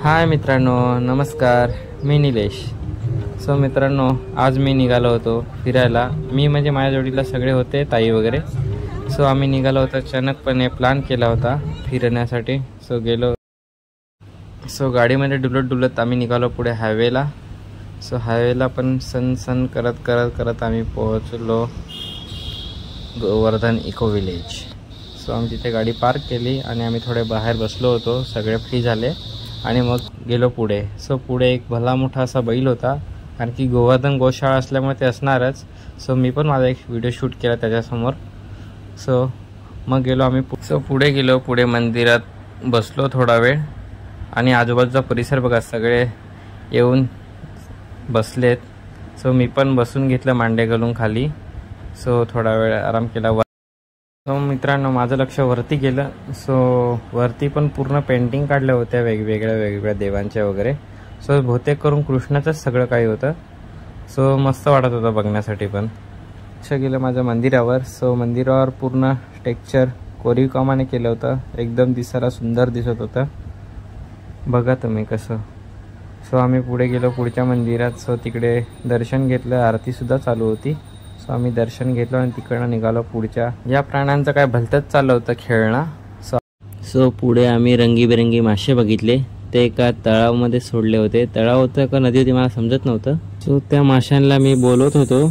हाय मित्रांनो, नमस्कार. मी निलेश. सो मित्रांनो, आज मी निघालो होतो फिरायला. मी म्हणजे माझ्या जोडीला सगळे होते, ताई वगैरे. सो आम्ही निघालो होतो, अचानकपणे प्लॅन केला होता फिरण्यासाठी. सो गेलो. सो गाडीमध्ये डुलत आम्ही निघालो पुढे हायवेला. सो हायवेला पण सन करत आम्ही पोहोचलो गोवर्धन इको विलेज. सो आम्ही तिथे गाडी पार्क केली आणि आम्ही थोडे बाहेर बसलो होतो. सगळे फ्री झाले आणि मग गेलो पुढे. सो पुढे एक भला मोठा असा बैल होता, कारण की गोवर्धन गोशाळा असल्यामुळे ते असणारच. सो मी पण माझा एक व्हिडिओ शूट केला त्याच्यासमोर. सो मग गेलो आम्ही. पुढे गेलो. पुढे मंदिरात बसलो थोडा वेळ आणि आजूबाजूचा परिसर बघा, सगळे येऊन बसलेत. सो मी पण बसून घेतलं मांडे घालून खाली. सो थोडा वेळ आराम केला. सो मित्रांनो, माझं लक्ष वरती गेलं. सो वरती पण पूर्ण पेंटिंग काढल्या होत्या वेगवेगळ्या देवांच्या वगैरे. सो बहुतेक करून कृष्णाचंच सगळं काही होतं. सो मस्त वाटत होतं बघण्यासाठी. पण लक्ष गेलं माझ्या मंदिरावर. सो मंदिरावर पूर्ण टेक्स्चर कोरीव कामाने केलं होतं. एकदम दिसायला सुंदर दिसत होतं. बघा तुम्ही कसं. सो आम्ही पुढे गेलो पुढच्या मंदिरात. सो तिकडे दर्शन घेतलं. आरतीसुद्धा चालू होती. सो आम्ही दर्शन घेतलं आणि तिकडनं निघालो पुढच्या. या प्राण्यांचं काय भलतंच चाललं होतं खेळणं. सो पुढे आम्ही रंगीबेरंगी मासे बघितले. ते एका तळावामध्ये सोडले होते. तळाव होतं का नदी होती मला समजत नव्हतं. सो त्या माशांना मी बोलवत होतो,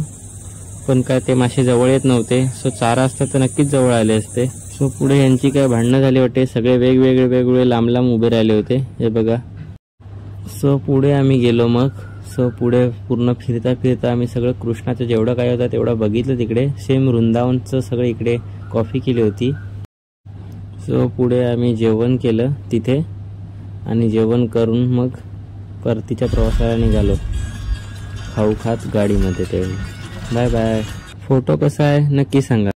पण काय ते मासे जवळ येत नव्हते. सो चारा असता तर नक्कीच जवळ आले असते. सो पुढे यांची काय भांडणं झाली वाटते. सगळे वेगवेगळे लांब उभे राहिले होते. हे बघा. सो पुढे आम्ही गेलो मग. सो पुढे पूर्ण फिरता आम्ही सगळं कृष्णाचं जेवढं काय होतं तेवढं बघितलं तिकडे. सेम वृंदावनचं सगळं इकडे कॉफी केली होती. सो पुढे आम्ही जेवण केलं तिथे आणि जेवण करून मग परतीच्या प्रवासाला निघालो. खाऊ खात गाडीमध्ये. तेवढी बाय बाय. फोटो कसा आहे नक्की सांगा.